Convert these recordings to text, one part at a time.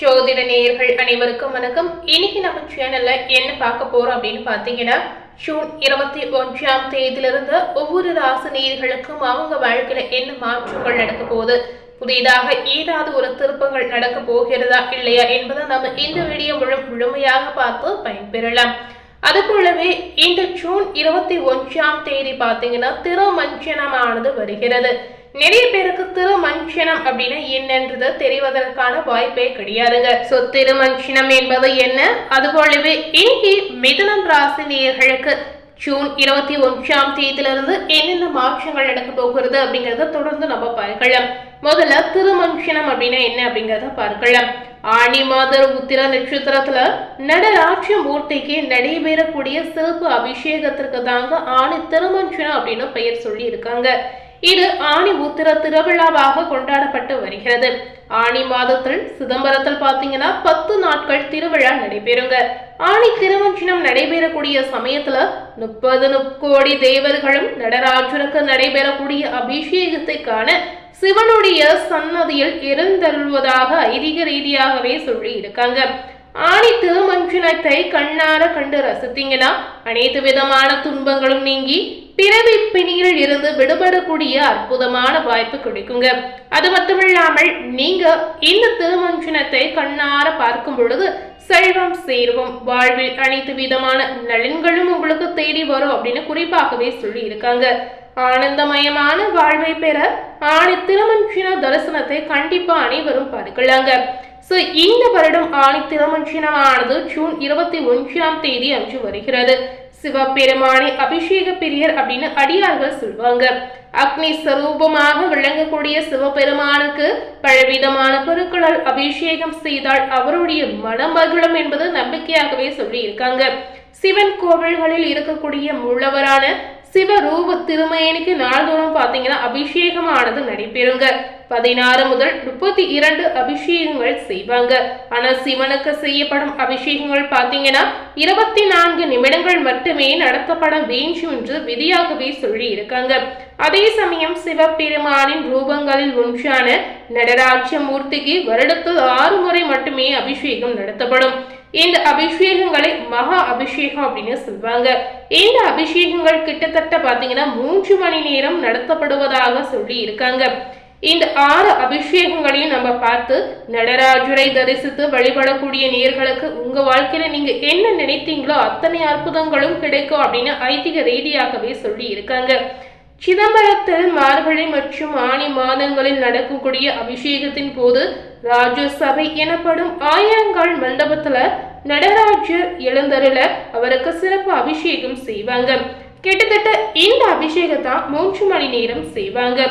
ஜோதிட நேயர்கள் அனைவருக்கும் வணக்கம். இன்னைக்கு நம்ம சேனல்ல என்ன பார்க்க போறோம் அப்படின்னு பாத்தீங்கன்னா, ஜூன் 21ஆம் தேதியிலிருந்து ஒவ்வொரு ராசி நேயர்களுக்கும் அவங்க வாழ்க்கையில என்ன மாற்றங்கள் நடக்க போகுது, புதிதாக ஏதாவது ஒரு திருப்பங்கள் நடக்க போகிறதா இல்லையா என்பதை நம்ம இந்த வீடியோ முழுமையாக பார்த்து பயன்பெறலாம். அது போலவே இந்த ஜூன் 21ஆம் தேதி பாத்தீங்கன்னா திருமஞ்சனமானது வருகிறது. நிறைய பேருக்கு திருமஞ்சனம் அப்படின்னா என்னன்றது தெரிவதற்கான வாய்ப்பே கிடையாதுங்க. சோ திருமஞ்சனம் என்பது என்ன, அது போலவே இன்னைக்கு மிதுனம் ராசி நேயர்களுக்கு ஜூன் 21ஆம் தேதியிலிருந்து என்னென்ன மாற்றங்கள் நடக்க போகிறது அப்படிங்கறத தொடர்ந்து நம்ம பார்க்கலாம். முதல்ல திருமஞ்சனம் அப்படின்னா என்ன அப்படிங்கறத பார்க்கலாம். ஆனி மாத உத்திர நட்சத்திரத்துல நடராஜ மூர்த்திக்கு நடைபெறக்கூடிய சிறப்பு அபிஷேகத்திற்கு தாங்க ஆணி திருமஞ்சனம் அப்படின்னு பெயர் சொல்லி இருக்காங்க. இது ஆணி உத்திர திருவிழாவாக கொண்டாடப்பட்டு வருகிறது. ஆணி மாதத்தில் சிதம்பரத்தில் பாத்தீங்கன்னா 10 நாட்கள் திருவிழா நடைபெறுங்க. ஆணி திருமஞ்சனம் நடைபெறக்கூடிய சமயத்துல 30 கோடி தேவர்களும் நடராஜருக்கு நடைபெறக்கூடிய அபிஷேகத்தை காண சிவனுடைய சன்னதியில் எழுந்தருள்வதாக ஐதீக ரீதியாகவே சொல்லி இருக்காங்க. ஆணி திருமஞ்சனத்தை கண்ணார கண்டு ரசித்தீங்கன்னா அனைத்து விதமான துன்பங்களும் நீங்கி பிறவி பிணியில் இருந்து விடுபடக்கூடிய அற்புதமான வாய்ப்பு கிடைக்குங்க. அது மட்டுமில்லாமல் நீங்க இந்த திருமஞ்சனத்தை கண்ணார பார்க்கும் பொழுது செல்வம் சேர்வம் வாழ்வில் அனைத்து விதமான நலன்களும் உங்களுக்கு தேடி வரும் அப்படின்னு குறிப்பாகவே சொல்லி இருக்காங்க. ஆனந்தமயமான வாழ்வை பெற ஆணி திருமஞ்சன தரிசனத்தை கண்டிப்பா அனைவரும் பார்க்கலாங்க. சோ இந்த வருடம் ஆணி திருமஞ்சனமானது ஜூன் 21ஆம் தேதி அன்று வருகிறது. சிவபெருமானை அபிஷேக பிரியர் அப்படின்னு அடியார்கள் சொல்வாங்க. அக்னி ஸ்வரூபமாக விளங்கக்கூடிய சிவபெருமானுக்கு பலவிதமான பொருட்களால் அபிஷேகம் செய்தால் அவருடைய மனம் மகிழும் என்பது நம்பிக்கையாகவே சொல்லி இருக்காங்க. சிவன் கோவில்களில் இருக்கக்கூடிய மூலவரான சிவரூப திருமேனிக்கு நாள்தோறும் பாத்தீங்கன்னா அபிஷேகமானது நடைபெறுங்க. 16 முதல் 32 அபிஷேகங்கள் செய்வாங்க. ஆனா சிவனுக்கு செய்யப்படும் அபிஷேகங்கள் பாத்தீங்கன்னா 24 நிமிடங்கள் மட்டுமே நடத்தப்பட வேண்டும் என்று விதியாகவே சொல்லி இருக்காங்க. அதே சமயம் சிவபெருமானின் ரூபங்களில் ஒன்றான நடராஜ மூர்த்திக்கு வருடத்தில் 6 முறை மட்டுமே அபிஷேகம் நடத்தப்படும். இந்த அபிஷேகங்களை மகா அபிஷேகம் அப்படின்னு சொல்வாங்க. இந்த அபிஷேகங்கள் கிட்டத்தட்ட பாத்தீங்கன்னா 3 மணி நேரம் நடத்தப்படுவதாக சொல்லி இருக்காங்க. இந்த 6 அபிஷேகங்களையும் நம்ம பார்த்து நடராஜரை தரிசித்து வழிபடக்கூடிய நேயர்களுக்கு உங்க வாழ்க்கையில நீங்க என்ன நினைத்தீங்களோ அத்தனை அற்புதங்களும் கிடைக்கும் அப்படின்னு ஐதீக ரீதியாகவே சொல்லி இருக்காங்க. சிதம்பரத்தில் மார்கழி மற்றும் ஆணி மாதங்களில் நடக்கக்கூடிய அபிஷேகத்தின் போது ராஜசபை எனப்படும் ஆயிரங்கால் மண்டபத்துல நடராஜர் எழுந்தருள அவருக்கு சிறப்பு அபிஷேகம் செய்வாங்க. கிட்டத்தட்ட இந்த அபிஷேகத்தை 3 மணி நேரம் செய்வாங்க.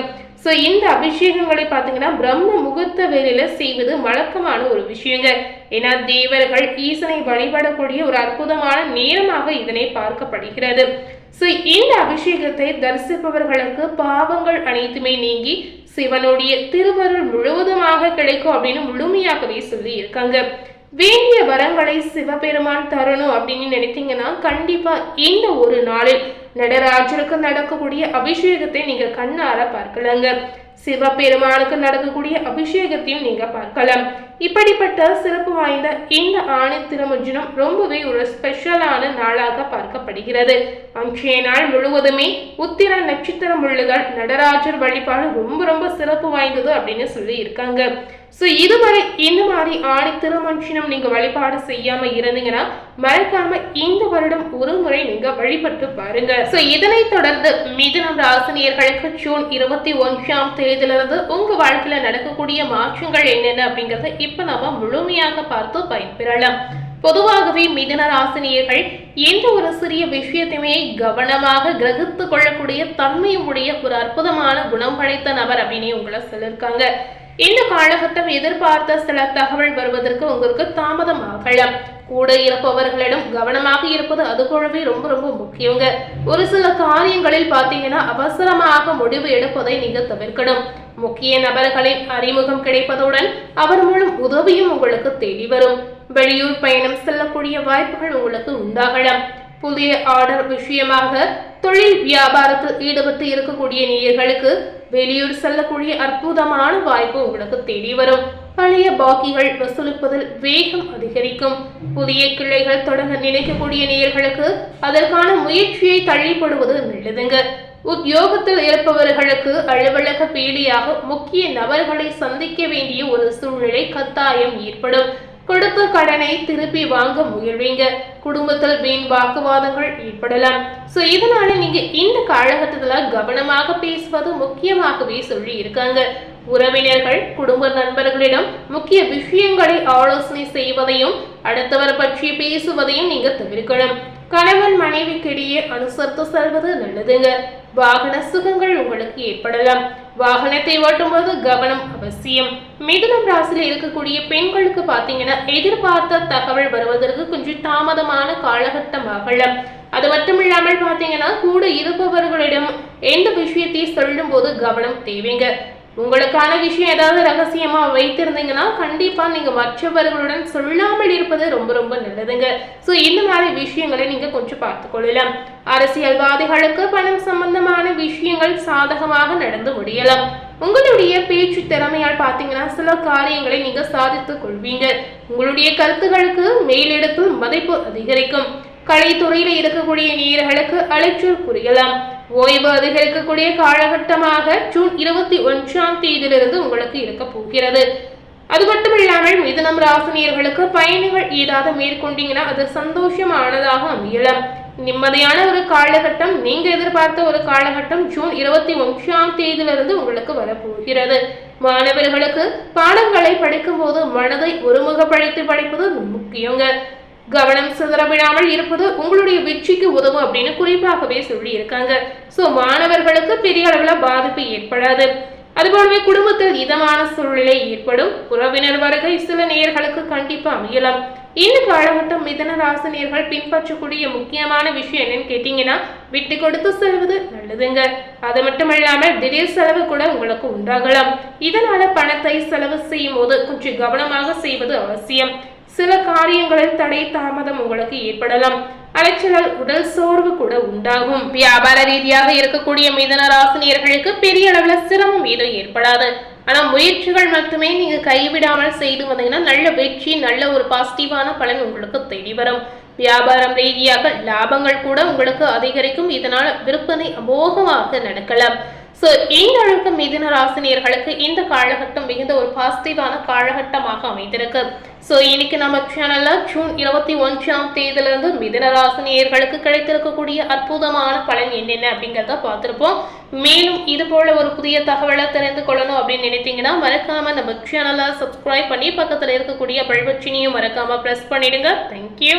சோ இந்த அபிஷேகங்களை பாத்தீங்கன்னா பிரம்ம முகூர்த்த வேளையில செய்வது வழக்கமான ஒரு விஷயங்க. ஏன்னா தேவர்கள் ஈசனை வழிபடக்கூடிய ஒரு அற்புதமான நேரமாக இதனை பார்க்கப்படுகிறது. சோ இந்த அபிஷேகத்தை தரிசிப்பவர்களுக்கு பாவங்கள் அனைத்துமே நீங்கி சிவனுடைய திருவருள் முழுவதுமாக கிடைக்கும் அப்படின்னு முழுமையாகவே சொல்லி இருக்காங்க. வேண்டிய வரங்களை சிவபெருமான் தரணும் அப்படின்னு நினைத்தீங்கன்னா கண்டிப்பா இந்த ஒரு நாளில் நடராஜருக்கு நடக்கக்கூடிய அபிஷேகத்தை நீங்க கண்ணார பார்க்கலாங்க. சிவபெருமானுக்கு நடக்கக்கூடிய அபிஷேகத்தையும் நீங்க பார்க்கலாம். இப்படிப்பட்ட சிறப்பு வாய்ந்த இந்த ஆணி திருமஞ்சனம் ரொம்பவே ஒரு ஸ்பெஷலான நாளாக பார்க்கப்படுகிறது. அன்றைய நாள் முழுவதுமே உத்திர நட்சத்திரம் உள்ளதால் நடராஜர் வழிபாடு ரொம்ப சிறப்பு வாய்ந்தது அப்படின்னு சொல்லி இருக்காங்க. சோ இதுவரை இந்த மாதிரி ஆணி திருமஞ்சனம் நீங்க வழிபாடு செய்யாம இருந்தீங்கன்னா மறக்காம இந்த வருடம் ஒரு முறை நீங்க வழிபட்டு பாருங்க. சோ இதனை தொடர்ந்து மிதுனம் ராசினியர்களுக்கு ஜூன் 21ஆம் தேதியிலிருந்து உங்க வாழ்க்கையில நடக்கக்கூடிய மாற்றங்கள் என்னென்ன அப்படிங்கறத இப்ப நாம முழுமையாக பார்த்து பயன்பெறலாம். பொதுவாகவே மிதுன ராசினியர்கள் எந்த ஒரு சிறிய விஷயத்தையுமே கவனமாக கிரகித்து கொள்ளக்கூடிய தன்மையும் உடைய ஒரு அற்புதமான குணம் படைத்த நபர் அப்படின்னு உங்களை சொல்லிருக்காங்க. இந்த காலகட்டம் எதிர்பார்த்த சில தகவல் வருவதற்கு உங்களுக்கு தாமதம் ஆகலாம். கூட இருப்பவர்களிடம் கவனமாக இருப்பது அது போலவே ரொம்ப முக்கியங்க. ஒரு சில காரியங்களில் பாத்தீங்கன்னா அவசரமாக முடிவு எடுப்பதை நீங்க தவிர்க்கணும். முக்கிய நபர்களின் அறிமுகம் கிடைப்பதுடன் அவர் மூலம் உதவியும் உங்களுக்கு தேடி வரும். வெளியூர் பயணம் செல்லக்கூடிய வாய்ப்புகள் உங்களுக்கு உண்டாகலாம். புதிய ஆர்டர் விஷயமாக தொழில் வியாபாரத்தில் ஈடுபட்டு இருக்கக்கூடிய நேயர்களுக்கு வெளியூர் செல்லக்கூடிய அற்புதமான வாய்ப்பு உங்களுக்கு தேடி வரும். பழைய பாக்கிகள் வசூலிப்பதில் வேகம் அதிகரிக்கும். புதிய கிளைகள் தொடங்க நினைக்கக்கூடிய நேயர்களுக்கு அதற்கான முயற்சியை தள்ளிப்படுவது நல்லதுங்க. உத்தியோகத்தில் இருப்பவர்களுக்கு அலுவலக பீடியாக முக்கிய நபர்களை சந்திக்க வேண்டிய ஒரு சூழ்நிலை கட்டாயம் ஏற்படும். கொடுத்த கடனை திருப்பி வாங்க முயல்வீங்க. குடும்பத்தில் வீண் வாக்குவாதங்கள் ஏற்படலாம். இதனால நீங்க இந்த காலகட்டத்துல கவனமாக பேசுவது முக்கியமாகவே சொல்லி இருக்காங்க. உறவினர்கள் குடும்ப நண்பர்களிடம் முக்கிய விஷயங்களை ஆலோசனை செய்வதையும் அடுத்தவர் பற்றி பேசுவதையும் நீங்க தவிர்க்கணும். கணவன் மனைவிக்கிடையே அனுசரித்து செல்வது நல்லதுங்க. வாகன சுகங்கள் உங்களுக்கு ஏற்படலாம். வாகனத்தை ஓட்டும்போது கவனம் அவசியம். மிதுனம் ராசியில் இருக்கக்கூடிய பெண்களுக்கு பாத்தீங்கன்னா எதிர்பார்த்த தகவல் வருவதற்கு கொஞ்சம் தாமதமான காலகட்டமாகலாம். அது மட்டும் இல்லாமல் பாத்தீங்கன்னா கூட இருப்பவர்களிடம் எந்த விஷயத்தை சொல்லும் போது கவனம் தேவைங்க. உங்களுக்கான விஷயம் ஏதாவது ரகசியமா வைத்திருந்தீங்கன்னா கண்டிப்பா நீங்க மற்றவர்களுடன் சொல்லாமல் இருப்பது ரொம்ப ரொம்ப நல்லதுங்க. இந்த மாதிரி விஷயங்களை நீங்க கொஞ்சம் பார்த்துக் கொள்ளலாம். அரசியல்வாதிகளுக்கு பணம் சம்பந்தமான விஷயங்கள் சாதகமாக நடந்து முடியலாம். உங்களுடைய பேச்சு திறமையால் பாத்தீங்கன்னா சில காரியங்களை நீங்க சாதித்துக் கொள்வீங்க. உங்களுடைய கருத்துக்களுக்கு மேலிடத்தில் மதிப்பு அதிகரிக்கும். கலைத்துறையில இருக்கக்கூடிய நேயர்களுக்கு அலைச்சல் குறையலாம். ஓய்வு அதிகரிக்கக்கூடிய காலகட்டமாக ஜூன் 21ஆம் தேதியிலிருந்து உங்களுக்கு இருக்க போகிறது. அது மட்டும் இல்லாமல் மிதுனம் ராசினியர்களுக்கு பயணங்கள் ஏதாவது மேற்கொண்டீங்கன்னா அது சந்தோஷமானதாக அமையலாம். நிம்மதியான ஒரு காலகட்டம், நீங்க எதிர்பார்த்த ஒரு காலகட்டம் ஜூன் 21ஆம் தேதியிலிருந்து உங்களுக்கு வரப்போகிறது. மாணவர்களுக்கு பாடங்களை படிக்கும் போது மனதை ஒருமுகப்படுத்தி படிப்பது முக்கியங்க. கவனம் சிதறவிடாமல் இருப்பது உங்களுடைய வெற்றிக்கு உதவும் அப்படின்னு குறிப்பாகவே சொல்லி இருக்காங்க. மாணவர்களுக்கு பெரிய அளவுல பாதிப்பு ஏற்படாது. அதுபோலவே குடும்பத்தில் இதமான சூழ்நிலை ஏற்படும். உறவினர் வருகை சில நேயர்களுக்கு கண்டிப்பா அமையலாம். இந்த காலகட்டம் மிதுன ராசி நேயர்கள் பின்பற்றக்கூடிய முக்கியமான விஷயம் என்னன்னு கேட்டீங்கன்னா விட்டு கொடுத்து செல்வது நல்லதுங்க. அது மட்டும் இல்லாமல் திடீர் செலவு கூட உங்களுக்கு உண்டாகலாம். இதனால பணத்தை செலவு செய்யும் போது கொஞ்சம் கவனமாக செய்வது அவசியம். சில காரியங்களில் தடை தாமதம் உங்களுக்கு ஏற்படலாம். அலைச்சலால் உடல் சோர்வு கூட உண்டாகும். வியாபார ரீதியாக இருக்கக்கூடிய மிதுன ராசினியர்களுக்கு பெரிய அளவுல சிரமம் ஏதும் ஏற்படாது. ஆனா முயற்சிகள் மட்டுமே நீங்க கைவிடாமல் செய்து வந்தீங்கன்னா நல்ல வெற்றி, நல்ல ஒரு பாசிட்டிவான பலன் உங்களுக்கு தேடி வரும். வியாபாரம் ரீதியாக லாபங்கள் கூட உங்களுக்கு அதிகரிக்கும். இதனால விற்பனை அமோகமாக நடக்கலாம். இந்த அளவுக்கு மிதுன ராசினியர்களுக்கு இந்த காலகட்டம் மிகுந்த ஒரு பாசிட்டிவான காலகட்டமாக அமைந்திருக்கு. இன்னைக்கு நம்ம சேனல்ல ஜூன் 21ஆம் தேதியிலிருந்து மிதுன ராசினியர்களுக்கு கிடைத்திருக்கக்கூடிய அற்புதமான பலன் என்னென்ன அப்படிங்கிறத பார்த்திருப்போம். மேலும் இது போல ஒரு புதிய தகவலை தெரிந்து கொள்ளணும் அப்படின்னு நினைத்தீங்கன்னா மறக்காம நம்ம சேனலை சப்ஸ்கிரைப் பண்ணி பக்கத்துல இருக்கக்கூடிய பெல் பட்டனையும் மறக்காம பிரஸ் பண்ணிடுங்க. தேங்க்யூ.